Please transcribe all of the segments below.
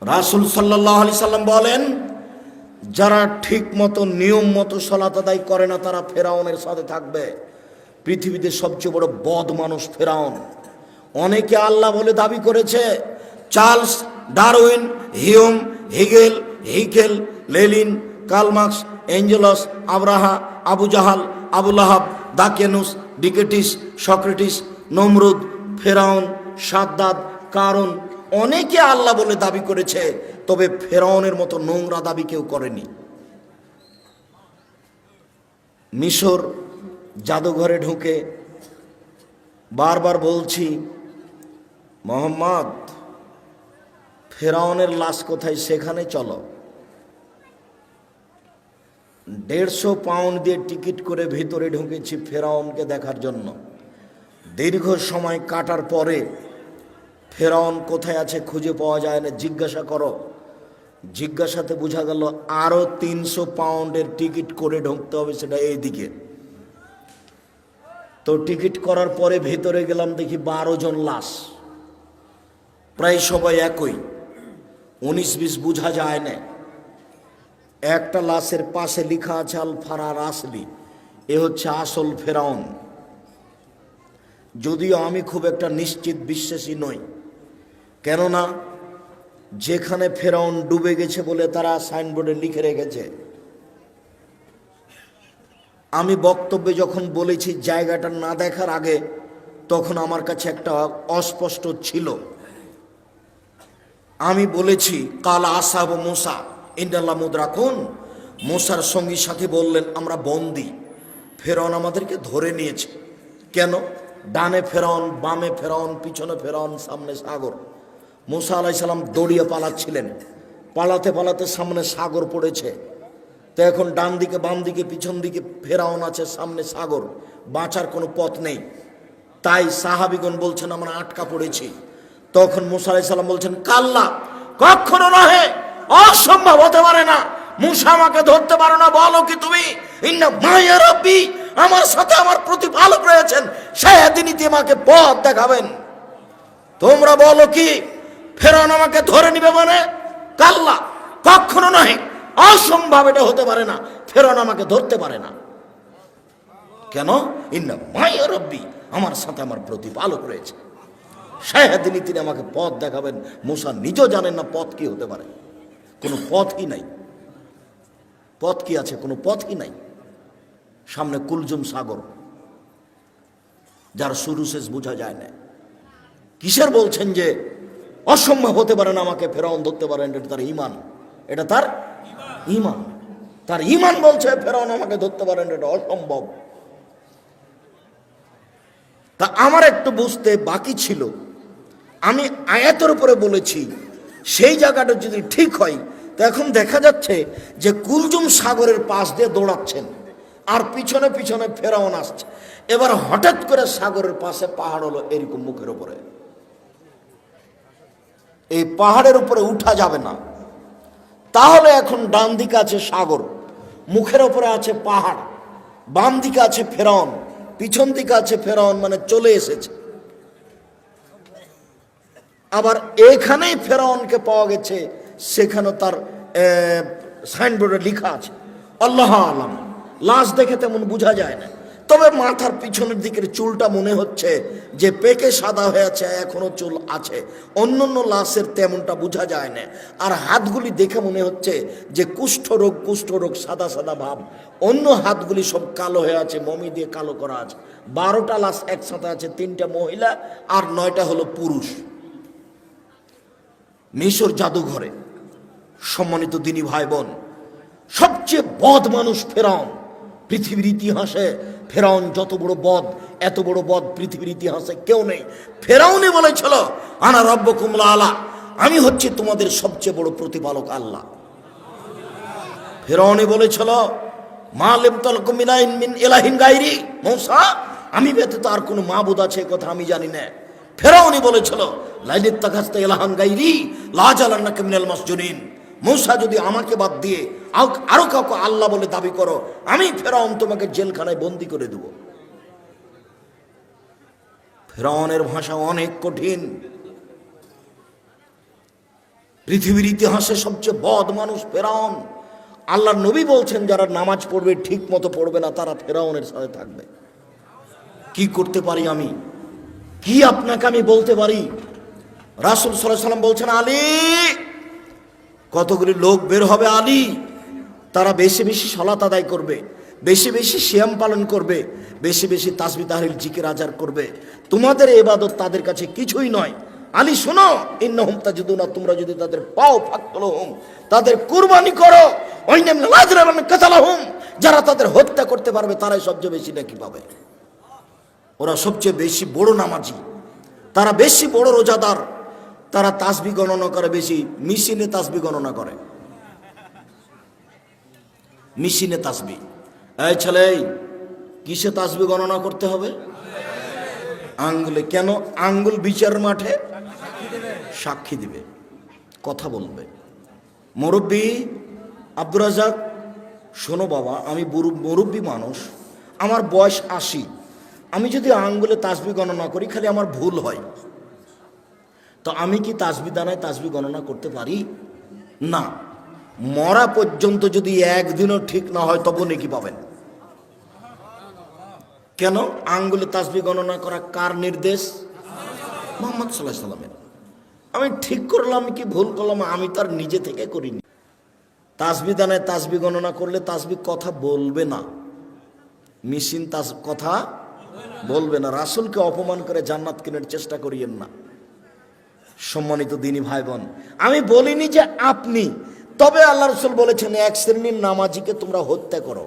রাসূল সাল্লাল্লাহু আলাইহি সাল্লাম বলেন, যারা ঠিক মতো নিয়ম মতো সালাত আদায় করে না তারা ফেরাউনের সাথে থাকবে। পৃথিবীতে সবচেয়ে বড় বদ মানুষ ফেরাউন। অনেকে আল্লাহ বলে দাবি করেছে। Charles Darwin, Hume, Hegel, Haeckel, Lenin, Karl Marx, Engels, আব্রাহা, আবু জাহাল, আবু লাহাব, দাকিয়ানুস, ডিকেটিস, সক্রেটিস, নমরুদ, ফেরাউন, সাদ্দাদ, কারুন, অনেকে আল্লাহ বলে দাবি করেছে, তবে ফেরাউনের মতো নোংরা দাবি কেউ করেনি। মিশর জাদুঘরে ঢুকে বারবার বলছি, মোহাম্মদ, ফেরাউনের লাশ কোথায় সেখানে চলো। 150 পাউন্ড দিয়ে টিকিট করে ভিতরে ঢুকেছি ফেরাউনকে দেখার জন্য। দীর্ঘ সময় কাটার পরে ফেরাউন কোথায় আছে খুঁজে পাওয়া যায় না। জিজ্ঞাসা করো, জিজ্ঞাসাতে বোঝা গেল আরো 300 পাউন্ডের টিকিট করে ঢুকতে হবে, সেটা এইদিকে। তো টিকিট করার পরে ভেতরে গেলাম, দেখি 12 জন লাশ, প্রায় সবাই একই, 19-20 বোঝা যায় না। একটা লাশের পাশে লেখা আছে আল ফারার আসলি, এ হচ্ছে আসল ফেরাউন। যদিও আমি খুব একটা নিশ্চিত বিশ্বাসী নই, কেননা যেখানে ফেরাউন ডুবে গেছে বলে তারা সাইনবোর্ডে লিখে রেখেছে। আমি বক্তব্যে যখন বলেছি জায়গাটা না দেখার আগে, তখন আমার কাছে একটা অস্পষ্ট ছিল। আমি বলেছি কাল আসহাবু মুসা ইন্নাল্লাহ মুদরাকুন, মুসার সঙ্গী সাথী বললেন আমরা বন্দী, ফেরাউন আমাদেরকে ধরে নিয়েছে। কেন? ডানে ফেরাউন, বামে ফেরাউন, পিছনে ফেরাউন, সামনে সাগর। মুসা আলাইহিস সালাম দৌড়িয়ে পালাচ্ছিলেন, পালাতে পালাতে সামনে সাগর পড়েছে। তো এখন ডান দিকে বাম দিকে পিছন দিকে ফেরাউন আছে, সামনে সাগর, বাঁচার কোনো পথ নেই। তাই সাহাবীগণ বলছেন আমরা আটকা পড়েছি। তখন মুসা আলাইহিস সালাম বলছেন কাল্লা, কখনো নহে, অসম্ভব হতে পারে না, মুসা আমাকে ধরতে পারো না। বলো কি তুমি? ইন্না মাইয়া রাব্বি, আমার সাথে আমার প্রতিপালক রয়েছেন, সেদিনই তিনি আমাকে পথ দেখাবেন। তোমরা বলো কি ফেরাউন আমাকে ধরে নিবে? মানে কাল্লা, কখনো নহে, অসম্ভব, এটা হতে পারে না, ফেরাউন আমাকে ধরতে পারে না। কেন? ইন্না মাইয়া রাব্বি, আমার সাথে আমার প্রতিপালক রয়েছে, সেদিনই তিনি আমাকে পথ দেখাবেন। মুসা নিজেও জানেন না পথ কি হতে পারে, কোনো পথই নাই। পথ কি আছে? কোনো পথই নাই। সামনে কুলজুম সাগর, যার শুরু শেষ বোঝা যায় না। কিসের বলছেন যে অসম্ভব হতে পারে না আমাকে ফেরাউন ধরতে পারেন? এটা তার ইমান, এটা তার ইমান, তার ইমান বলছে ফেরাউন আমাকে ধরতে পারেন, এটা অসম্ভব। তা আমার একটু বুঝতে বাকি ছিল। আমি আয়াতের উপরে বলেছি, সেই জায়গাটা যদি ঠিক হয়, তো এখন দেখা যাচ্ছে যে কুলজুম সাগরের পাশ দিয়ে দৌড়াচ্ছেন আর পিছনে পিছনে ফেরাউন আসছে। এবার হঠাৎ করে সাগরের পাশে পাহাড় হলো এরকম মুখের উপরে, এই পাহাড়ের উপরে উঠা যাবে না। তাহলে এখন ডান দিকে আছে সাগর, মুখের উপরে আছে পাহাড়, বাম দিকে আছে ফেরাউন, পিছন দিকে আছে ফেরাউন, মানে চলে এসেছে। আবার এখানেই ফেরাউনকে পাওয়া গেছে, সেখানে তার সাইনবোর্ডে লেখা আছে আল্লাহ আলাম। লাশ দেখে তেমন বোঝা যায় না, তবে মাথার পিছনের দিকের চুলটা মনে হচ্ছে যে পেকে সাদা হয়ে আছে, এখনো চুল আছে। অন্যান্য লাশের তেমনটা বোঝা যায় না। আর হাতগুলি দেখে মনে হচ্ছে যে কুষ্ঠরোগ সাদা সাদা ভাব। অন্য হাতগুলি সব কালো হয়ে আছে, মমি দিয়ে কালো করা আছে। 12টা লাশ একসাথে আছে, 3টা মহিলা আর 9টা হলো পুরুষ। মিশর জাদুঘরে। সম্মানিত দিনী ভাই বোন, সবচেয়ে বদ মানুষ ফেরাউন। পৃথিবীর ইতিহাসে ফেরাউন যত বড় বদ, এত বড় বদ পৃথিবীর ইতিহাসে কেউ নেই। ফেরাউনই বলেছিল আনা রব্বুকুম আলা, আমি হচ্ছে তোমাদের সবচেয়ে বড় প্রতিপালক আল্লাহ। ফেরাউনই বলেছিল মা লিম তালকুম মিন ইলাহিন গায়রি, মূসা আমি ব্যতীত আর কোনো মাবুদ আছে কথা আমি জানি না। ফেরাউনই বলেছিল লাইলিত তাখাস্তা ইলাহান গায়রি লাজালান্নাকা মিনাল মাসজুনিন, মূসা যদি আমাকে বাদ দিয়ে আরো কাউকে আল্লাহ বলে দাবি করো, আমি ফেরাউন তোমাকে জেলখানায় বন্দি করে দেব। ফেরাউনের ভাষা অনেক কঠিন। পৃথিবীর ইতিহাসে সবচেয়ে বদ মানুষ ফেরাউন। আল্লাহর নবী বলছেন যারা নামাজ পড়বে ঠিক মতো পড়বে না তারা ফেরাউনের সাথে থাকবে। কি করতে পারি আমি, কি আপনাকে আমি বলতে পারি? রাসূল সাল্লাল্লাহু আলাইহি ওয়াসাল্লাম বলছেন আলী, কতগুলি লোক বের হবে আলী, তারা বেশি বেশি সালাত আদায় করবে, বেশি বেশি সিয়াম পালন করবে, বেশি বেশি তাসবিহ তাহলিল জিকির আজকার করবে। তোমাদের ইবাদত তাদের কাছে কিছুই নয়। আলী শোনো, ইন্নাহুম তাজিদুনা, তোমরা যদি তাদের পাও ফাকতুলহুম, তাদের কুরবানি করো, ওয়াইনাম লাযরাবান কাতালাহুম, যারা তাদের হত্যা করতে পারবে তারাই সবচেয়ে বেশি নাকি পাবে। ওরা সবচেয়ে বেশি বড় নামাজি, তারা বেশি বড় রোজাদার, তারা তাসবিহ গণনা করে বেশি, মেশিনে তাসবিহ গণনা করে, মেশিনে তাসবিহ। এই ছেলে, কিসে তাসবিহ গণনা করতে হবে? আঙ্গুলে। কেন? আঙ্গুল বিচার মাঠে সাক্ষী দিবে, কথা বলবে। মুরব্বী আব্দুর রাজ্জাক, শোনো বাবা, আমি মুরব্বী মানুষ, আমার বয়স ৮০, আমি যদি আঙ্গুলে তাসবিহ গণনা করি খালি আমার ভুল হয়, তো আমি কি তাসবিহ দানায় তাসবিহ গণনা করতে পারি? না। মরা পর্যন্ত যদি একদিনও ঠিক না হয় তবু নেকি পাবেন। কেন? আঙ্গুলে তাসবিহ গণনা করা কার নির্দেশ? মুহাম্মদ সাল্লাল্লাহু আলাইহি সাল্লামের। আমি ঠিক করলাম কি ভুল করলাম আমি তার নিজে থেকে করিনি। তাসবিহ দানায় তাসবিহ গণনা করলে তাসবিহ কথা বলবে না, মেশিন কথা বলবে না। রাসূলকে অপমান করে জান্নাত কেনার চেষ্টা করিয়েন না। সম্মানিত দিনী ভাই বোন, আমি বলিনি যে আপনি, তবে আল্লাহ রাসূল বলেছেন এক শ্রেণীর নামাজিকে তোমরা হত্যা করো।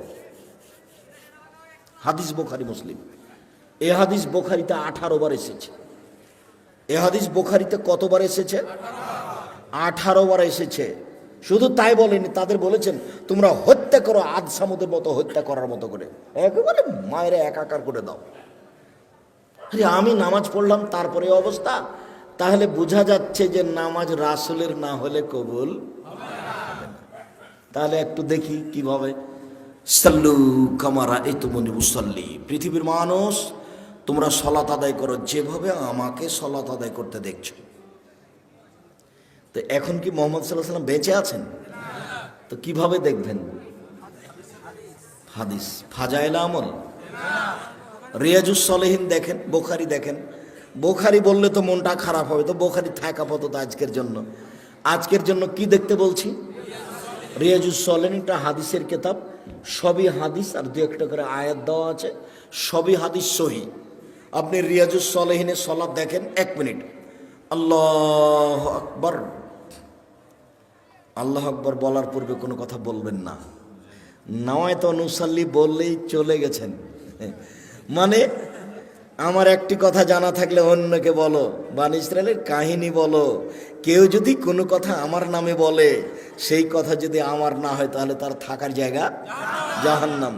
হাদিস বুখারী মুসলিম। এই হাদিস বুখারীতে 18 বার এসেছে। এই হাদিস বুখারীতে কতবার এসেছে? 18 বার এসেছে। শুধু তাই বলেনি, তাদের বলেছেন তোমরা হত্যা করো, আদ সামুদের মতো হত্যা করার মতো করে, একেবারে মায়েরা একাকার করে দাও। আরে আমি নামাজ পড়লাম তারপরে অবস্থা, তাহলে বোঝা যাচ্ছে যে নামাজ রাসূলের না হলে কবুল হবে না। তাহলে একটু দেখি কিভাবে। সাল্লু কামা রাআইতুমুনি উসাল্লি, পৃথিবীর মানুষ তোমরা সালাত আদায় করো যেভাবে আমাকে সালাত আদায় করতে দেখছো। তো এখন কি মুহাম্মদ সাল্লাল্লাহু আলাইহি ওয়াসাল্লাম বেঁচে আছেন? তো কিভাবে দেখবেন? হাদিস, ফাজাইল আমল, রিয়াজুস সালেহিন দেখেন, বুখারী দেখেন। বুখারী বললে তো মনটা খারাপ হবে, তো বুখারী থাক আপাতত আজকের জন্য। আজকের জন্য কি দেখতে বলছি? রিয়াজুস সালেহিন, একটা হাদিসের কিতাব, সবই হাদিস আর দু একটা করে আয়াত দেওয়া আছে, সবই হাদিস সহিহ। আপনি রিয়াজুস সালেহিনের সালাত দেখেন, 1 মিনিট। আল্লাহু আকবার, আল্লাহু আকবার বলার পূর্বে কোনো কথা বলবেন না। নাওয়াইতু নুসাল্লি বললেই চলে গেছেন। মানে আমার একটি কথা জানা থাকলে অন্যকে বলো, বনী ইসরাইলের কাহিনী বলো। কেউ যদি কোনো কথা আমার নামে বলে, সেই কথা যদি আমার না হয় তাহলে তার থাকার জায়গা জাহান্নাম।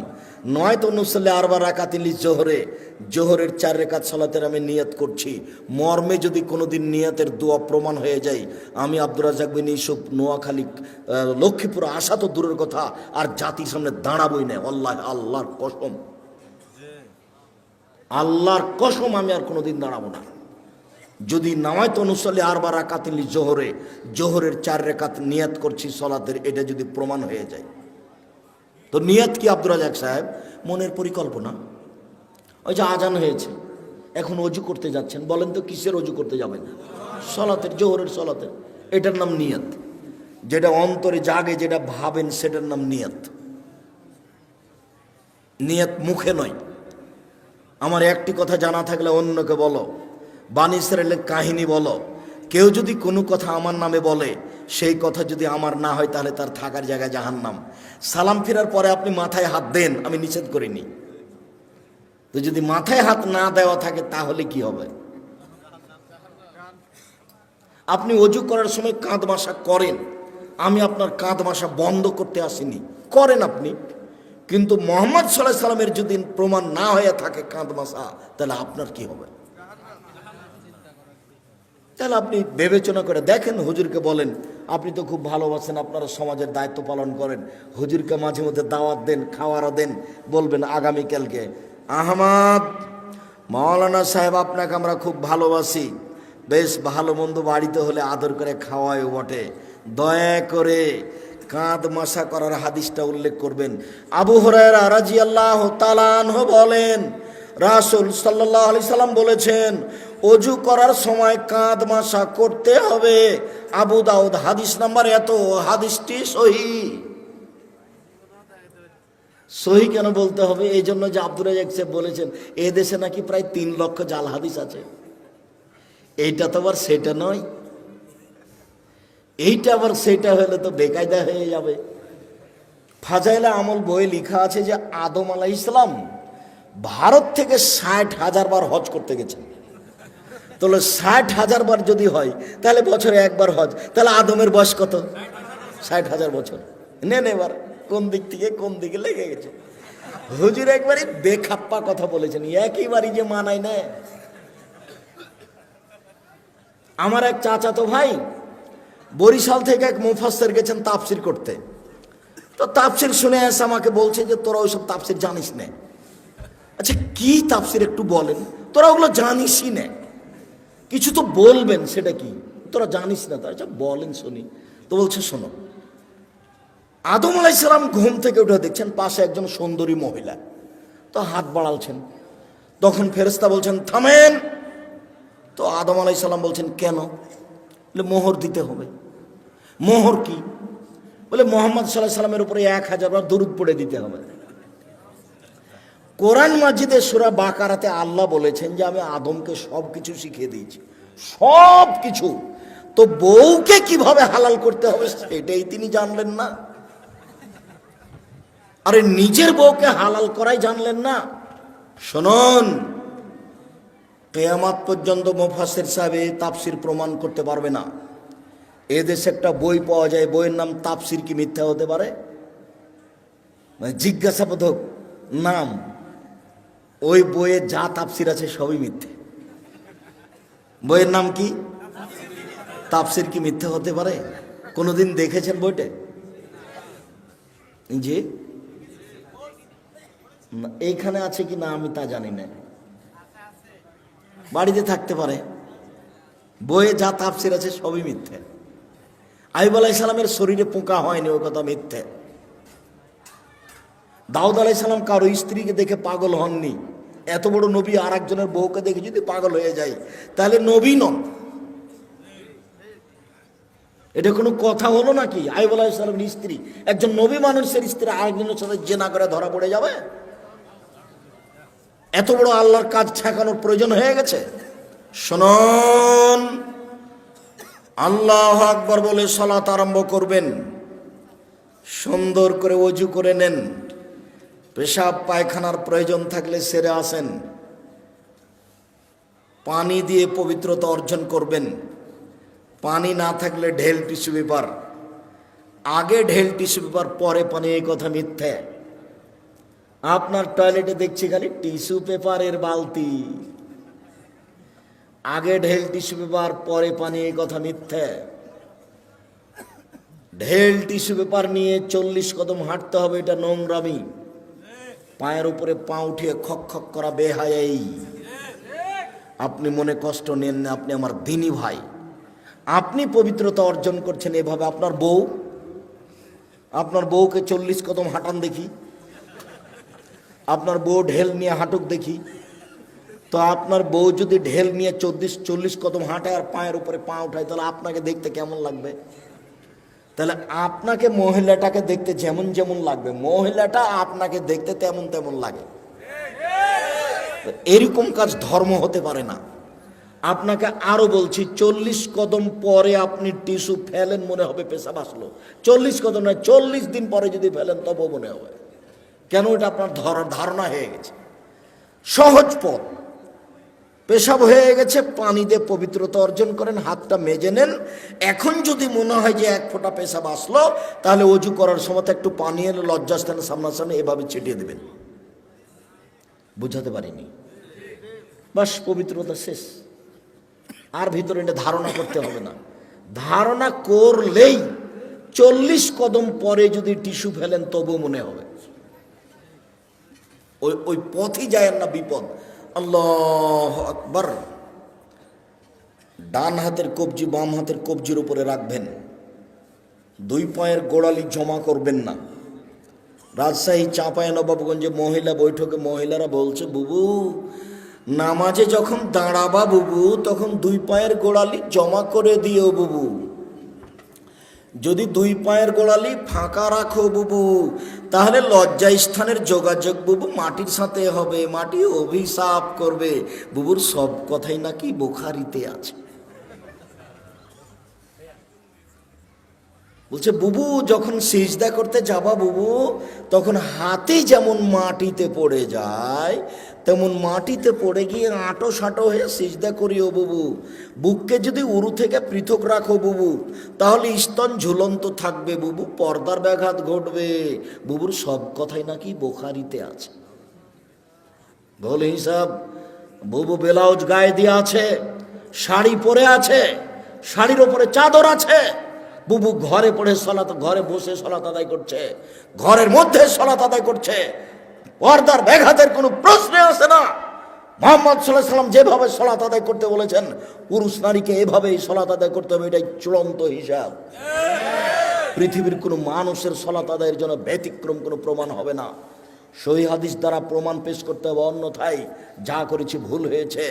নয়তো নুসাল্লি আরবা রাকাতিন লিজোহরে, জোহরের 4 রাকাত সালাতের আমি নিয়ত করছি, মর্মে যদি কোনোদিন নিয়তের দোয়া প্রমাণ হয়ে যায়, আমি আব্দুর রাজ্জাক বিন ইউসুফ নোয়াখালী লক্ষ্মীপুর আসা তো দূরের কথা, আর জাতির সামনে দাঁড়াবই না। আল্লাহ, আল্লাহর কসম, আল্লাহর কসম, আমি আর কোনোদিন দাঁড়াবো না। যদি নাওয়াইতু নুসাল্লি আরবা রাকাতিন লিজোহরে, জোহরের 4 রাকাত নিয়ত করছি সালাতের, এটা যদি প্রমাণ হয়ে যায়। তো নিয়ত কি আব্দুর রাজ্জাক সাহেব? মনের পরিকল্পনা। ওই যে আজান হয়েছে, এখন অজু করতে যাচ্ছেন, বলেন তো কিসের অজু করতে যাবেন? সালাতের, জোহরের সালাতের। এটার নাম নিয়ত। যেটা অন্তরে জাগে, যেটা ভাবেন, সেটার নাম নিয়ত। নিয়ত মুখে নয়। আমার একটি কথা জানা থাকলে অন্যকে বলো, বনী ইসরাইলের কাহিনী বলো। কেউ যদি কোনো কথা আমার নামে বলে, সেই কথা যদি আমার না হয় তাহলে তার থাকার জায়গা জাহান্নাম। সালাম ফেরার পরে আপনি মাথায় হাত দেন, আমি নিষেধ করিনি। তো যদি মাথায় হাত না দেওয়া থাকে তাহলে কি হবে? আপনি অজু করার সময় কাঁধ মাসা করেন, আমি আপনার কাঁধ মাসা বন্ধ করতে আসিনি, করেন আপনি। কিন্তু মুহাম্মদ সাল্লাল্লাহু আলাইহি সাল্লামের যদি প্রমাণ না হয়ে থাকে কাঁধ মাসা, তাহলে আপনার কি হবে? তাহলে আপনি বিবেচনা করে দেখেন, হুজুরকে বলেন, আপনি তো খুব ভালোবাসেন, আপনারা সমাজের দায়িত্ব পালন করেন, হুজুরকে মাঝে মধ্যে দাওয়াত দেন, খাওয়ারও দেন। বলবেন আগামীকালকে, আহমদ মাওলানা সাহেব আপনাকে আমরা খুব ভালোবাসি, বেশ ভালো মন্দ বাড়িতে হলে আদর করে খাওয়ায় বটে, দয়া করে কাঁধ মাসা করার হাদিসটা উল্লেখ করবেন। আবু হুরায়রা রাদিয়াল্লাহু তাআলা আনহু বলেন, রাসূল সাল্লাল্লাহু আলাইহি সাল্লাম বলেছেন, অজু করার সময় কাঁধ মাসা করতে হবে। আবু দাউদ হাদিস নাম্বার এত, হাদিসটি সহিহ। সহিহ কেন বলতে হবে? এই জন্য যে আব্দুর রাজ্জাক সাহেব বলেছেন এ দেশে নাকি প্রায় 3 লক্ষ জাল হাদিস আছে। এইটা তো আবার সেটা নয়, এইটা আবার সেটা হলে তো বেকায়দা হয়ে যাবে। ফাজাইলে আমল বই লেখা আছে যে আদম আলাইহিস সালাম ভারত থেকে 60,000 বার হজ করতে গেছেন। তাহলে 60,000 বার যদি হয় তাহলে বছরে একবার হজ, তাহলে আদমের বয়স কত? 60,000 বছর। নেন এবার কোন দিক থেকে কোন দিকে লেগে গেছে। হুজুর একবারই বেখাপ্পা কথা বলেছেন, একইবারই যে মানায় না। আমার এক চাচাতো ভাই বরিশাল থেকে এক মুফাসসির গেছেন তাফসির করতে। তো তাফসির শুনে এসে আমাকে বলছে যে তোরা ওইসব তাফসির জানিস না। আচ্ছা কি তাফসির একটু বলেন, তোরা ওগুলো জানিসই না, কিছু তো বলবেন, সেটা কি তোরা জানিস না? তো আচ্ছা বলেন শুনি। তো বলছে শোনো, আদম আলাইহিস সালাম ঘুম থেকে উঠে দেখছেন পাশে একজন সুন্দরী মহিলা, তো হাত বাড়ালছেন। তখন ফেরেশতা বলছেন থামেন। তো আদম আলাইহিস সালাম বলছেন কেন? বলে মোহর দিতে হবে। মোহর কি? বলে মুহাম্মদ সাল্লাল্লাহু আলাইহি সাল্লামের উপরে 1000 বার দরুদ পড়ে দিতে হবে। কোরআন মাজিদে সূরা বাকারাতে আল্লাহ বলেছেন যে আমি আদমকে সব কিছু শিখিয়ে দিয়েছি, সব কিছু। তো বউকে কিভাবে হালাল করতে হবে সেটাই তিনি জানলেন না? আরে নিজের বউকে হালাল করাই জানলেন না? শুনুন, কিয়ামত পর্যন্ত মুফাসসির সাহেব তাফসির প্রমাণ করতে পারবে না। এদেশে একটা বই পাওয়া যায়, বইয়ের নাম তাফসির কি মিথ্যা হতে পারে? মানে জিজ্ঞাসাবোধক নাম। ওই বইয়ে যা তাফসির আছে সবই মিথ্যে। বইয়ের নাম কি? তাফসির কি মিথ্যা হতে পারে? কোনোদিন দেখেছেন বইটা? জি, এইখানে আছে কি না আমি তা জানি না, বাড়িতে থাকতে পারে। বইয়ে যা তাফসির আছে সবই মিথ্যে। আইয়ুব আলাইহিস সালামের শরীরে পোকা হয়নি, ওই কথা মিথ্যে। দাউদ আলাইহিস সালাম কারো স্ত্রীকে দেখে পাগল হননি। এত বড় নবী আর একজনের বউকে দেখে যদি পাগল হয়ে যায় তাহলে নবী নন। এটা কোনো কথা হলো নাকি? আইয়ুব আলাইহিস সালামের স্ত্রী, একজন নবী মানুষের স্ত্রী আরেকজনের সাথে জিনা করে ধরা পড়ে যাবে? এত বড় আল্লাহর কাজ ঠেকানোর প্রয়োজন হয়ে গেছে? শুনুন, আল্লাহু আকবার বলে সালাত আরম্ভ করবেন। সুন্দর করে ওযু করে নেন। পেশাব পায়খানার প্রয়োজন থাকলে সেরে আসেন। পানি দিয়ে পবিত্রতা অর্জন করবেন। পানি না থাকলে ঢেল টিস্যু পেপার। আগে ঢেল টিস্যু পেপার পরে পানি, এই কথা মিথ্যে। আপনার টয়লেটে দেখছি খালি টিস্যু পেপারের বালতি। আগে ঢেল টিস্যু পেপার পরে পানি, এই কথা মিথ্যে। ঢেল টিস্যু পেপার নিয়ে 40 কদম হাঁটতে হবে, এটা নোংরামি। পায়ের উপরে পা উঠিয়ে খক খক করা বেহায়াই। আপনি মনে কষ্ট নেন না, আপনি আমার দিনী ভাই। আপনি পবিত্রতা অর্জন করছেন এভাবে। আপনার বউকে 40 কদম হাঁটান দেখি, আপনার বউ ঢেল নিয়ে হাঁটুক দেখি। তো আপনার বউ যদি ঢেল নিয়ে 40 কদম হাঁটায় আর পায়ের উপরে পা উঠায়, তাহলে আপনাকে দেখতে কেমন লাগবে? তাহলে আপনাকে মহিলাটাকে দেখতে যেমন যেমন লাগবে, মহিলাটা আপনাকে দেখতে তেমন তেমন লাগে। এরকম কাজ ধর্ম হতে পারে না। আপনাকে আরো বলছি, 40 কদম পরে আপনি টিস্যু ফেলেন, মনে হবে পেশাব আসলো। 40 কদম নয়, 40 দিন পরে যদি ফেলেন তবুও মনে হবে। কেন? এটা আপনার ধারণা হয়ে গেছে। সহজ পথ, পেশাব হয়ে গেছে, পানি দিয়ে পবিত্রতা অর্জন করেন, হাতটা মেজে নেন। এখন যদি মনে হয় যে 1 ফোঁটা পেশাব আসলো, তাহলে ওযু করার সময় একটু পানি এলে লজ্জাস্থানে সামনাসামনি এভাবে ছিটিয়ে দেবেন। বুঝাতে পারিনি? বাস, পবিত্রতা শেষ। আর ভিতরে এটা ধারণা করতে হবে না। ধারণা করলেই 40 কদম পরে যদি টিস্যু ফেলেন তবু মনে হবে। ওই পথই যায় না, বিপদ। আল্লাহু আকবার। ডান হাতের কবজি বাম হাতের কবজির উপরে রাখবেন। দুই পায়ের গোড়ালি জমা করবেন না। রাজশাহী চাঁপাইনবাবগঞ্জে মহিলা বৈঠকে মহিলারা বলছে, বুবু নামাজে যখন দাঁড়াবা বুবু তখন দুই পায়ের গোড়ালি জমা করে দিও বুবু, যদি দুই পায়ের গোড়ালি ফাঁকা রাখো বুবু তাহলে লজ্জা স্থানের যোগাযোগ বুবু মাটির সাথে হবে, মাটি অভিশাপ করবে। বুবুর সব কথাই নাকি বুখারীতে আছে। বলছে বুবু যখন সিজদা করতে যাবা বুবু তখন হাতে যেমন মাটিতে পড়ে যায় তেমন মাটিতে পড়ে গিয়ে আঁটো সাঁটো হয়ে সিজদা করিও বুবু। বুককে যদি উরু থেকে পৃথক রাখো বুবু তাহলে স্তন ঝুলন্ত থাকবে বুবু, পর্দার ব্যাঘাত ঘটবে। বুবুর সব কথাই নাকি বুখারীতে আছে। বলে হিসাব বুবু ব্লাউজ গায়ে দিয়ে আছে, শাড়ি পরে আছে, শাড়ির ওপরে চাদর আছে, বুবু ঘরে পড়ে সালাত, ঘরে বসে সালাত আদায় করছে, ঘরের মধ্যে সালাত আদায় করছে, পর্দার ব্যাঘাতের কোনো প্রশ্ন আসে না। মুহাম্মদ সাল্লাল্লাহু আলাইহি সাল্লাম যেভাবে সালাত আদায় করতে বলেছেন পুরুষ নারীকে এভাবেই সালাত আদায় করতে হবে, এটাই চূড়ান্ত হিসাব। পৃথিবীর কোনো মানুষের সালাত আদায়ের জন্য ব্যতিক্রম কোনো প্রমাণ হবে না, সহিহ হাদিস দ্বারা প্রমাণ পেশ করতে হবে। অন্যথায় যা করেছি ভুল হয়েছে,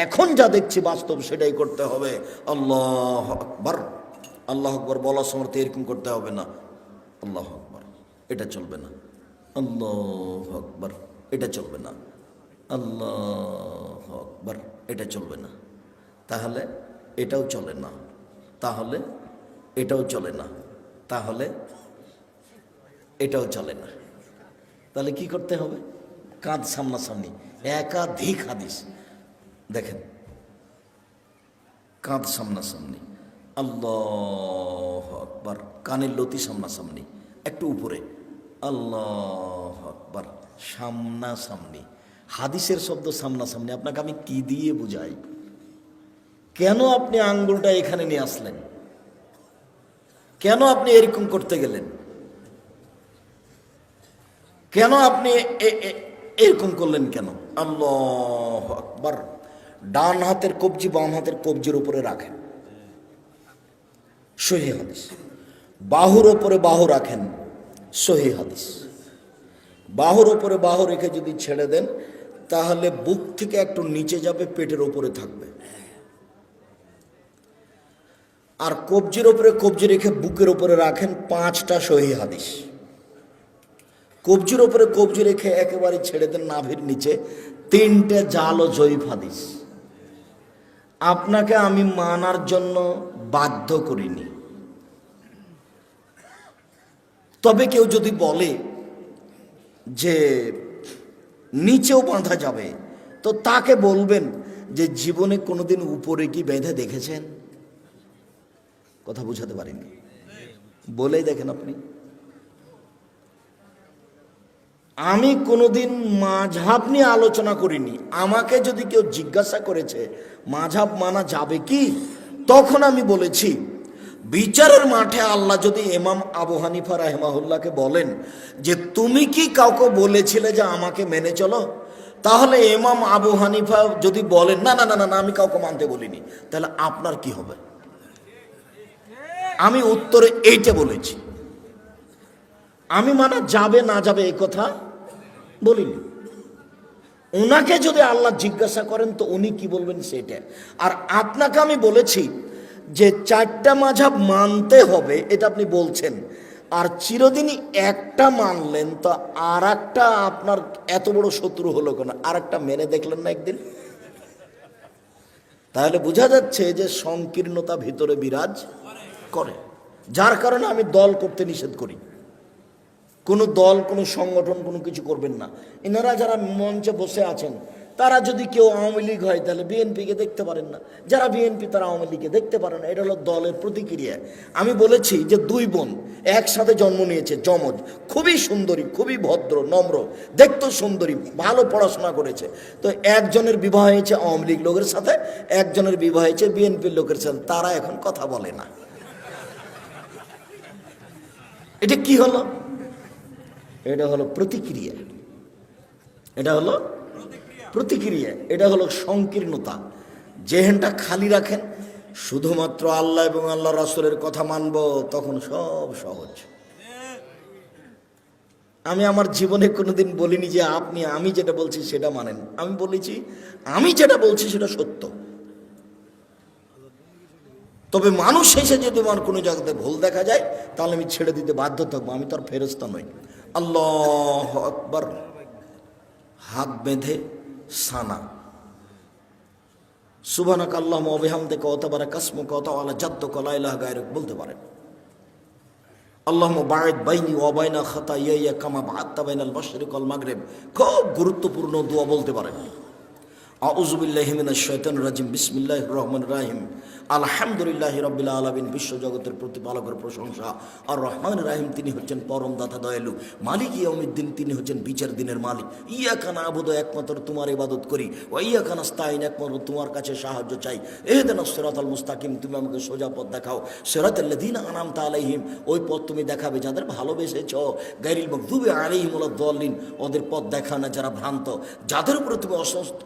এখন যা দেখছি বাস্তব সেটাই করতে হবে। আল্লাহু আকবার, আল্লাহ আকবর বলার সময় এরকম করতে হবে না, আল্লাহ আকবর এটা চলবে না, আল্লাহ আকবর এটা চলবে না, আল্লাহ আকবর এটা চলবে না, তাহলে এটাও চলে না, তাহলে এটাও চলে না, তাহলে এটাও চলে না। তাহলে কি করতে হবে? কাঁধ সামনাসামনি, একাধিক হাদিস দেখেন, কাঁধ সামনাসামনি, আল্লাহু আকবার, কানের লতি সামনাসামনি, একটু উপরে, আল্লাহু আকবার, সামনাসামনি। হাদিসের শব্দ সামনাসামনি, আপনাকে আমি কি দিয়ে বুঝাই? কেন আপনি আঙ্গুলটা এখানে নিয়ে আসলেন? কেন আপনি এরকম করতে গেলেন? কেন আপনি এরকম করলেন কেন? আল্লাহু আকবার। ডান হাতের কবজি বাম হাতের কবজির উপরে রাখেন, সহিহ হাদিস। বাহুর ওপরে বাহু রাখেন, সহিহ হাদিস। বাহুর ওপরে বাহু রেখে যদি ছেড়ে দেন তাহলে বুক থেকে একটু নিচে যাবে, পেটের ওপরে থাকবে। আর কবজির ওপরে কবজি রেখে বুকের ওপরে রাখেন, 5টা সহিহ হাদিস। কবজির ওপরে কবজি রেখে একেবারে ছেড়ে দেন নাভির নিচে, 3টে জাল ও জয়ীফ হাদিস। আপনাকে আমি মানার জন্য বাধ্য করিনি, তবে কেউ যদি বলে যে নিচেও বাঁধা যাবে তো তাকে বলবেন যে জীবনে কোনোদিন উপরে কি বেঁধে দেখেছেন? কথা বুঝাতে পারিনি, বলেই দেখেন আপনি। আমি কোনোদিন মাযহাব নিয়ে আলোচনা করিনি। আমাকে যদি কেউ জিজ্ঞাসা করেছে মাযহাব মানা যাবে কি, তখন আমি বলেছি বিচারের মাঠে আল্লাহ যদি ইমাম আবু হানিফা রাহিমাহুল্লাহকে বলেন যে তুমি কি কাউকে বলেছিলে যে আমাকে মেনে চলো, তাহলে ইমাম আবু হানিফা যদি বলেন না না না না আমি কাউকে মানতে বলিনি, তাহলে আপনার কি হবে? আমি উত্তরে এইটা বলেছি, আমি মানা যাবে না যাবে এই কথা বলিনি। ওনাকে যদি আল্লাহ জিজ্ঞাসা করেন তো উনি কি বলবেন সেটা। আর আপনাকে আমি বলেছি যে 4টা মাযহাব মানতে হবে, এটা আপনি বলছেন, আর চিরদিনই একটা মানলেন, তো আর একটা আপনার এত বড় শত্রু হলো কেন? আর একটা মেনে দেখলেন না একদিন? তাহলে বোঝা যাচ্ছে যে সংকীর্ণতা ভিতরে বিরাজ করে, যার কারণে আমি দল করতে নিষেধ করি। কোনো দল কোনো সংগঠন কোনো কিছু করবেন না। এনারা যারা মঞ্চে বসে আছেন তারা যদি কেউ আওয়ামী লীগ হয় তাহলে বিএনপিকে দেখতে পারেন না, যারা বিএনপি তারা আওয়ামী লীগকে দেখতে পারেন না। এটা হলো দলের প্রতিক্রিয়া। আমি বলেছি যে 2 বোন একসাথে জন্ম নিয়েছে, যমজ, খুবই সুন্দরী, খুবই ভদ্র, নম্র, দেখতে সুন্দরী, ভালো পড়াশোনা করেছে। তো একজনের বিবাহ হয়েছে আওয়ামী লীগ লোকের সাথে, একজনের বিবাহ হয়েছে বিএনপির লোকের সাথে, তারা এখন কথা বলে না। এটা কি হলো? এটা হলো প্রতিক্রিয়া, এটা হলো প্রতিক্রিয়া, এটা হলো সংকীর্ণতা। জেহেনটা খালি রাখেন, শুধুমাত্র আল্লাহ এবং আল্লাহ রাসূলের কথা মানব, তখন সব সহজ। আমি আমার জীবনে কোনোদিন বলিনি যে আমি যেটা বলছি সেটা মানেন। আমি বলেছি আমি যেটা বলছি সেটা সত্য। তবে মানুষ শেষে যদি আমার কোনো জায়গাতে ভুল দেখা যায় তাহলে আমি ছেড়ে দিতে বাধ্য থাকবো, আমি তো আর ফেরেশতা নই। আল্লাহু আকবার। হাত বেঁধে সানা সুবহানাকা আল্লাহুম্মা ওয়া বিহামদিকা ওয়া তাবারাকা ইসমুকা ওয়া তাআলা জাদ্দুকা লা ইলাহা গায়রুক বলতে পারেন। আল্লাহুম্মা বা'id বাইনি ওয়া বাইনা খাতায়ায়া কামা বা'আদতা বাইনাল মাশরিক ওয়াল মাগরিব। খুব গুরুত্বপূর্ণ দোয়া বলতে পারেন। আউযু বিল্লাহি মিনাশ শাইতানির রাজিম। বিসমিল্লাহির রহমানির রহিম। আলহামদুলিল্লাহি রাব্বিল আলামিন। বিশ্বজগতের প্রতিপালকের প্রশংসা। আর রহমানির রহিম, তিনি হচ্ছেন পরম দাতা দয়ালু। মালিক ইয়াউমিদ্দিন, তিনি হচ্ছেন বিচার দিনের মালিক। ইয়াকা না'বুদু, একমাত্র তোমার ইবাদত করি। ওয়া ইয়াকা নাস্তাইন, একমাত্র তোমার কাছে সাহায্য চাই। ইহদিনাস সিরাতাল মুস্তাকিম, তুমি আমাকে সোজা পথ দেখাও। সিরাতাল লাযিনা আন'আমতা আলাইহিম, ওই পথ তুমি দেখাবে যাদের ভালোবেসেছো। গায়রিল মাগদুবি আলাইহিম ওয়ালাদ দাল্লিন, ওদের পথ দেখাও না যারা ভ্রান্ত। যাদের উপরে তুমি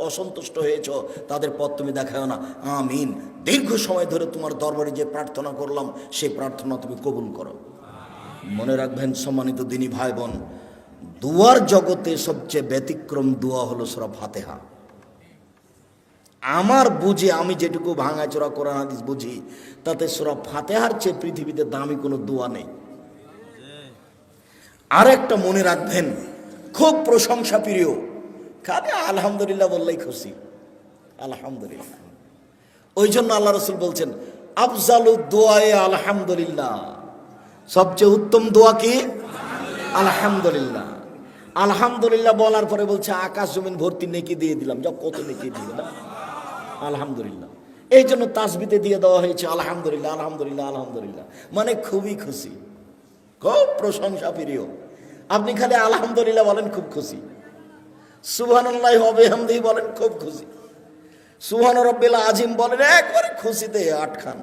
অসন্তুষ্ট হয়েছ তাদের পথ তুমি দেখাও না। আমিন। দীর্ঘ সময় ধরে তোমার দরবারে যে প্রার্থনা করলাম সেই প্রার্থনা তুমি কবুল করো। মনে রাখবেন সম্মানিত দিনী ভাই বোন, দুয়ার জগতে সবচেয়ে ব্যতিক্রম দোয়া হলো সূরা ফাতিহা। আমার বুঝি, আমি যেটুকু ভাঙাচোরা কোরআন হাদিস বুঝি, তাতে সূরা ফাতিহার চেয়ে পৃথিবীতে দামি কোনো দোয়া নেই। আর একটা মনে রাখবেন, খুব প্রশংসা প্রিয়, খালি আলহামদুলিল্লাহ বললেই খুশি। আলহামদুলিল্লাহ, ওই জন্য আল্লাহ রাসূল বলছেন আফজালু দুআয়ে আলহামদুলিল্লাহ, সবচেয়ে উত্তম দোয়া কি? আলহামদুলিল্লাহ। আলহামদুলিল্লাহ বলার পরে বলছে আকাশ জমিন ভর্তি নেকি দিয়ে দিলাম। যা কত নেকি দিয়ে না আলহামদুলিল্লাহ। এই জন্য তাসবিতে দিয়ে দেওয়া হয়েছে আলহামদুলিল্লাহ আলহামদুলিল্লাহ আলহামদুলিল্লাহ, মানে খুবই খুশি, খুব প্রশংসা প্রিয়। আপনি খালি আলহামদুলিল্লাহ বলেন খুব খুশি, সুবহানাল্লাহি ওয়া বিহামদিহি বলেন খুব খুশি, সুবহান রাব্বিল আযীম বলেন একবারে খুশিতে আটখান,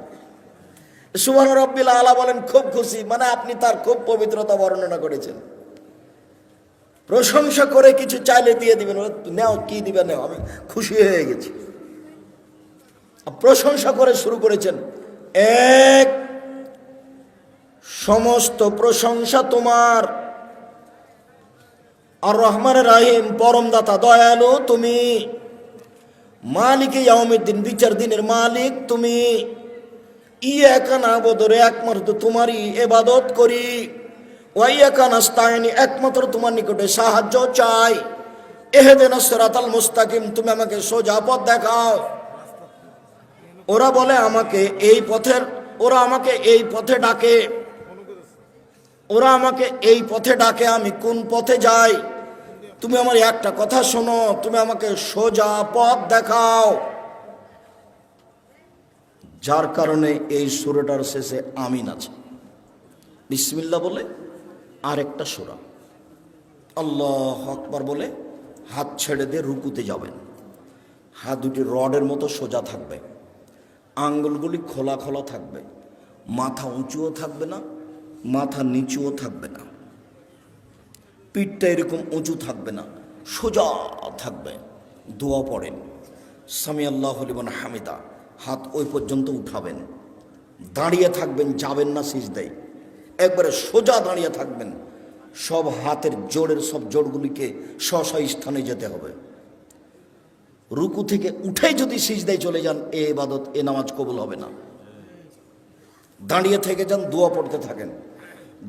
সুবহান রাব্বিল আলা বলেন খুব খুশি, মানে আপনি তার খুব পবিত্রতা বর্ণনা করেছেন। প্রশংসা করে কিছু চাইলে দিয়ে দিবেন, নাও কি দিবেন নাও, আমি খুশি হয়ে গেছি। প্রশংসা করে শুরু করেছেন, এক সমস্ত প্রশংসা তোমার, আর রহমানের রহিম পরম দাতা দয়ালু তুমি, মালিকে ইয়াউমিদ্দিন বিচার দিনের মালিক তুমি, ইয়াকা না'বুদু একমাত্র তোমারই ইবাদত করি, ওয়া ইয়াকা নাস্তাইন একমাত্র তোমার নিকটে সাহায্য চাই, ইহদিনাস সিরাতাল মুস্তাকিম তুমি আমাকে সোজা পথ দেখাও। ওরা বলে আমাকে এই পথের, ওরা আমাকে এই পথে ডাকে, ওরা আমাকে এই পথে ডাকে, আমি কোন পথে যাই? তুমি আমার একটা কথা শোনো, তুমি আমাকে সোজা পথ দেখাও। যার কারণে এই সূরাটার শেষে আমিন আছে, বিসমিল্লাহ বলে আরেকটা সূরা, আল্লাহু আকবার বলে হাত ছেড়ে দিয়ে রুকুতে যাবেন। হাত দুটি রডের মতো সোজা থাকবে, আঙ্গুলগুলি খোলা খোলা থাকবে, মাথা উঁচুও থাকবে না, মাথা নিচুও থাকবে না, পিঠটা এরকম উঁচু থাকবে না, সোজা থাকবে। দোয়া পড়েন সামি আল্লাহু লিমান হামিদা, হাত ওই পর্যন্ত উঠাবেন, দাঁড়িয়ে থাকবেন, যাবেন না সিজদায়, একবারে সোজা দাঁড়িয়ে থাকবেন। সব হাতের জোড়ের সব জোড়গুলিকে স্ব স্থানে যেতে হবে। রুকু থেকে উঠে যদি সিজদায় চলে যান, এ ইবাদত, এ নামাজ কবুল হবে না। দাঁড়িয়ে থেকে যান, দোয়া পড়তে থাকেন,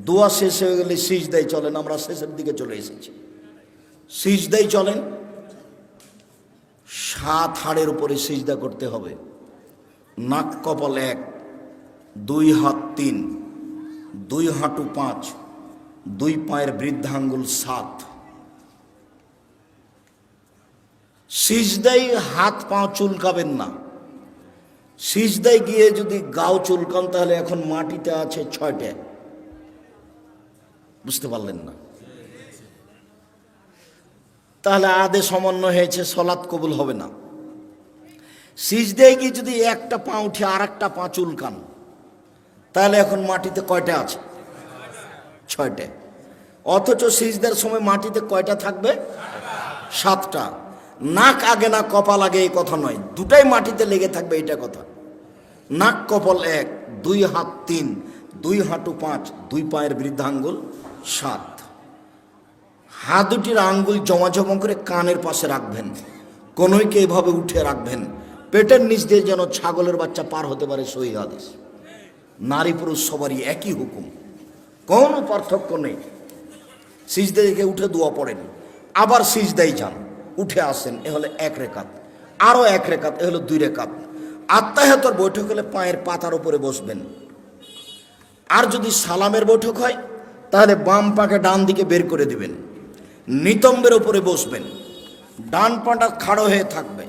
দোয়া শেষ হয়ে গেলে সিজদায় চলেন। আমরা শেষের দিকে চলে এসেছি, সিজদায় চলেন। 7 হাড়ের উপরে সিজদা করতে হবে, নাক কপাল 1, 2 হাত 3, 2 হাঁটু 5, 2 পায়ের বৃদ্ধাঙ্গুল 7। সিজদায় হাত পা চুলকাবেন না। সিজদায় গিয়ে যদি গাও চুলকান তাহলে এখন মাটিতে আছে 6টা, বুঝতে পারলেন না? তাহলে আদে সমন্বয় হয়েছে, সলাৎ কবুল হবে না। সিজদায় গিয়ে যদি একটা পা উঠে আর একটা পা চুলকান তাহলে এখন মাটিতে কয়টা আছে? 6টা। অথচ সিজদার সময় মাটিতে কয়টা থাকবে? 7টা। নাক আগে না কপাল আগে এই কথা নয়, দুটাই মাটিতে লেগে থাকবে, এটা কথা। নাক কপাল 1, 2 হাত 3, 2 হাঁটু 5, 2 পায়ের বৃদ্ধাঙ্গুল 7। হাত দুটির আঙ্গুল জমা জমা করে কানের পাশে রাখবেন, কনুইকে এভাবে উঠে রাখবেন, পেটের নিচ দিয়ে যেন ছাগলের বাচ্চা পার হতে পারে, সহিহ হাদিস। নারী পুরুষ সবারই একই হুকুম, কোনো পার্থক্য নেই। সিজদা থেকে উঠে দোয়া পড়েন, আবার সিজদাই যান, উঠে আসেন, এ হলে 1 রেকাত, আরও 1 রেকাত, এ হলো 2 রেকাত। আত্তাহিয়াতুর বৈঠক হলে পায়ের পাতার উপরে বসবেন। আর যদি সালামের বৈঠক হয় তাহলে বাম পাকে ডান দিকে বের করে দিবেন, নিতম্বের উপরে বসবেন, ডান পাটা খাড়ো হয়ে থাকবে,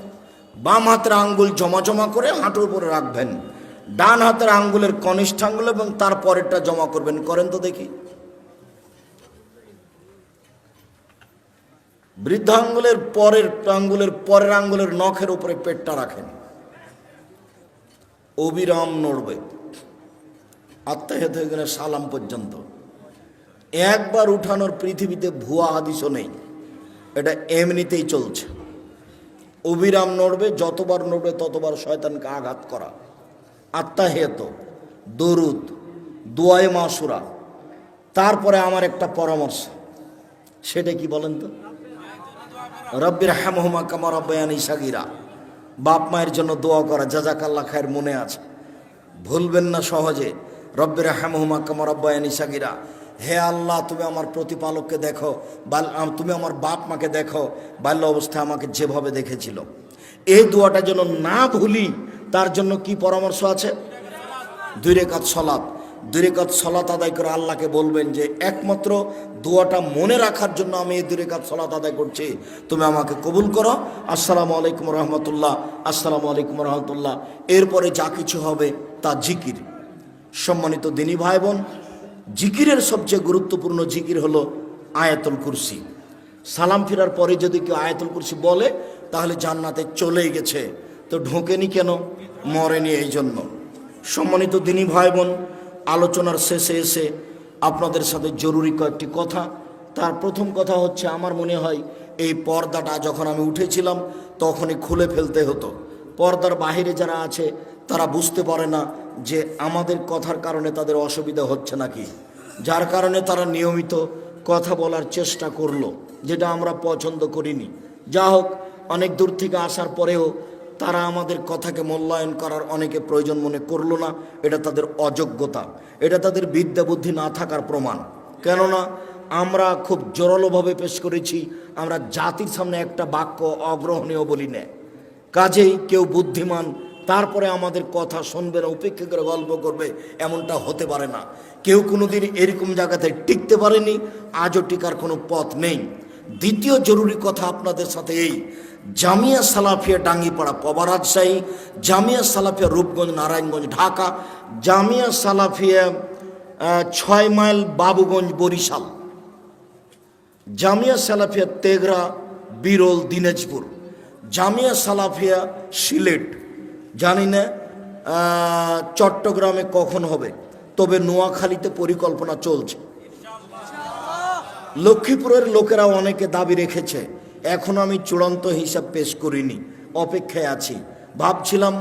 বাম হাতের আঙ্গুল জমা জমা করে হাঁটুর উপরে রাখবেন, ডান হাতের আঙ্গুলের কনিষ্ঠ আঙ্গুল এবং তার পরেরটা জমা করবেন। করেন তো দেখি। বৃদ্ধাঙ্গুলের পরের আঙ্গুলের নখের উপরে পেটটা রাখেন, অবিরাম নড়বে আত্তাহিয়াত হয়ে গেলে সালাম পর্যন্ত। একবার উঠানোর পৃথিবীতে ভুয়া হাদিসও নেই, এটা এমনিতেই চলছে। অবিরাম নড়বে, যতবার নড়বে ততবার শয়তানকে আঘাত করা। আত্তাহিয়াত, দরুদ, দুআয়ে মাসুরা। তারপরে আমার একটা পরামর্শ, সেটা কি বলেন তো? রব্বির হামহুমা কামা রাব্বায়ানি সাগীরা। বাপ মায়ের জন্য দোয়া করা, জাযাকাল্লাহ খায়ের, মনে আছে, ভুলবেন না সহজে। রব্বির হামহুমা কামা রাব্বায়ানি সাগীরা। হে আল্লাহ, তুমি আমার প্রতিপালককে দেখো, তুমি আমার বাপ মাকে দেখো, বাল্য অবস্থায় আমাকে যেভাবে দেখেছিল। এই দোয়াটা যেন না ভুলি, তার জন্য কি পরামর্শ আছে? 2 রেকাত সলাত। 2 রেকাত সলাত আদায় করে আল্লাহকে বলবেন যে একমাত্র দোয়াটা মনে রাখার জন্য আমি এই 2 রেকাত সলাত আদায় করছি, তুমি আমাকে কবুল করো। আসসালামু আলাইকুম রহমতুল্লাহ, আসসালামু আলাইকুম রহমতুল্লাহ। এরপরে যা কিছু হবে তা জিকির। সম্মানিত দিনী ভাই বোন, জিকিরের সবচেয়ে গুরুত্বপূর্ণ জিকির হলো আয়াতুল কুরসি। সালাম ফেরার পরে যদি কেউ আয়াতুল কুরসি বলে তাহলে জান্নাতে চলেই গেছে। তো ঢোকেনি কেন? মরেনি এই জন্য। সম্মানিত দিনী ভাই বোন, আলোচনার শেষে এসে আপনাদের সাথে জরুরি কয়েকটি কথা। তার প্রথম কথা হচ্ছে, আমার মনে হয় এই পর্দাটা যখন আমি উঠেছিলাম তখনই খুলে ফেলতে হতো। পর্দার বাহিরে যারা আছে তারা বুঝতে পারে না যে আমাদের কথার কারণে তাদের অসুবিধা হচ্ছে নাকি, যার কারণে তারা নিয়মিত কথা বলার চেষ্টা করলো, যেটা আমরা পছন্দ করিনি। যা হোক, অনেক দূর থেকে আসার পরেও তারা আমাদের কথাকে মূল্যায়ন করার অনেকে প্রয়োজন মনে করলো না। এটা তাদের অযোগ্যতা, এটা তাদের বিদ্যা বুদ্ধি না থাকার প্রমাণ। কেননা আমরা খুব জোরালোভাবে পেশ করেছি, আমরা জাতির সামনে একটা বাক্য অগ্রহণীয় বলি না। কাজেই কেউ বুদ্ধিমান তারপরে আমাদের কথা শুনবে না, উপেক্ষা করে গল্প করবে, এমনটা হতে পারে না। কেউ কোনোদিন এরকম জায়গাতে টিকতে পারেনি, আজও টিকার কোনো পথ নেই। দ্বিতীয় জরুরি কথা আপনাদের সাথে এই, জামিয়া সালাফিয়া ডাঙ্গিপাড়া পবা রাজশাহী, জামিয়া সালাফিয়া রূপগঞ্জ নারায়ণগঞ্জ ঢাকা, জামিয়া সালাফিয়া 6 মাইল বাবুগঞ্জ বরিশাল, জামিয়া সালাফিয়া তেঘরা বিরল দিনাজপুর, জামিয়া সালাফিয়া সিলেট, জানি না চট্টগ্রামে কখন হবে, তবে নোয়াখালীতে পরিকল্পনা চলছে। লক্ষ্মীপুরের লোকেরা অনেকে দাবি রেখেছে, এখন আমি চূড়ান্ত হিসাব পেশ করিনি, অপেক্ষায় আছি। ভাবছিলাম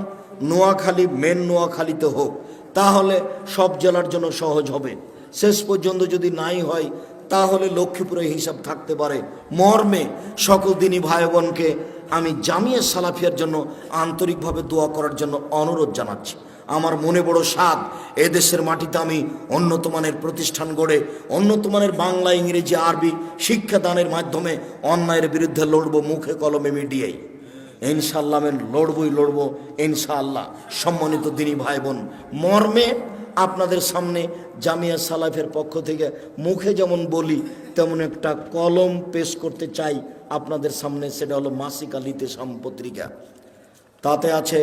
নোয়াখালী, মেন নোয়াখালীতে হোক, তাহলে সব জেলার জন্য সহজ হবে। শেষ পর্যন্ত যদি নাই হয় তাহলে লক্ষ্মীপুরে হিসাব থাকতে পারে। মর্মে সকল দিনী ভাই বোনকে আমি জামিয়া সালাফিয়ার জন্য আন্তরিকভাবে দোয়া করার জন্য অনুরোধ জানাচ্ছি। আমার মনে বড় স্বাদ, এদেশের মাটিতে আমি উন্নত মানের প্রতিষ্ঠান গড়ে উন্নত মানের বাংলা, ইংরেজি, আরবি শিক্ষাদানের মাধ্যমে অন্যায়ের বিরুদ্ধে লড়ব, মুখে কলমে মিডিয়ায়। ইনশাআল্লাহ আমি লড়ব ইনশাআল্লাহ। সম্মানিত দিনী ভাই বোন, মর্মে আপনাদের সামনে জামিয়া সালাফের পক্ষ থেকে মুখে যেমন বলি তেমন একটা কলম পেশ করতে চাই আপনাদের সামনে। সেটা হলো মাসিক আল ইতিসাম পত্রিকা। তাতে আছে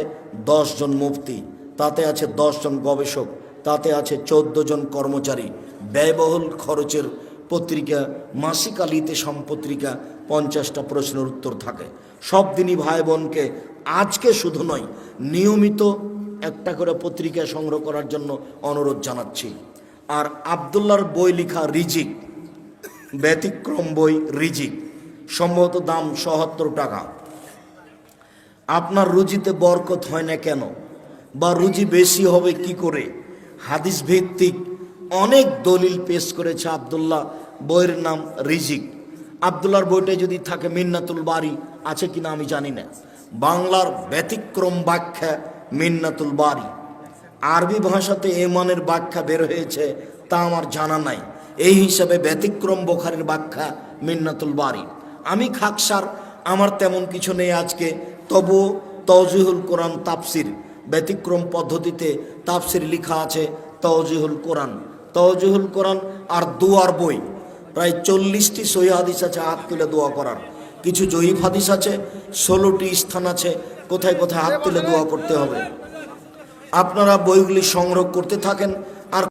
10 জন মুফতি, তাতে আছে 10 জন গবেষক, তাতে আছে 14 জন কর্মচারী। ব্যয়বহুল খরচের পত্রিকা মাসিক আল ইতিসাম পত্রিকা। 50টা প্রশ্নের উত্তর থাকে। সব দিনই ভাই বোনকে আজকে শুধু নয়, নিয়মিত একটা করে পত্রিকা সংগ্রহ করার জন্য অনুরোধ জানাচ্ছি। আর আবদুল্লাহর বই লেখা রিজিক, ব্যতিক্রম বই রিজিক, সম্ভবত দাম 77 টাকা। আপনার রুজিতে বরকত হয় না কেন? বা রুজি বেশি হবে কি করে? হাদিস ভিত্তিক অনেক দলিল পেশ করেছে আব্দুল্লাহ। বইয়ের নাম রিজিক। আব্দুল্লাহর বইটায় যদি থাকে মিন্নাতুল বারি আছে কিনা আমি জানি না। বাংলার ব্যতিক্রম ব্যাখ্যা মিন্নাতুল বারি। আরবি ভাষাতে এমানের ব্যাখ্যা বের হয়েছে তা আমার জানা নাই। এই হিসাবে ব্যতিক্রম বুখারীর ব্যাখ্যা মিন্নাতুল বারি। আমি খাকসার, আমার তেমন কিছু নেই আজকে, তবু তাওজিহুল কোরআন তাফসির ব্যতিক্রম পদ্ধতিতে তাফসির লেখা আছে। তাওজিহুল কোরআন, তাওজিহুল কোরআন আর দোয়ার বই, প্রায় 40টি সহিহ হাদিস আছে হাত তুলে দোয়া করার। কিছু জয়ীফ হাদিস আছে, 16টি স্থান আছে কোথায় কোথায় হাত তুলে দোয়া করতে হবে। আপনারা বইগুলি সংগ্রহ করতে থাকেন।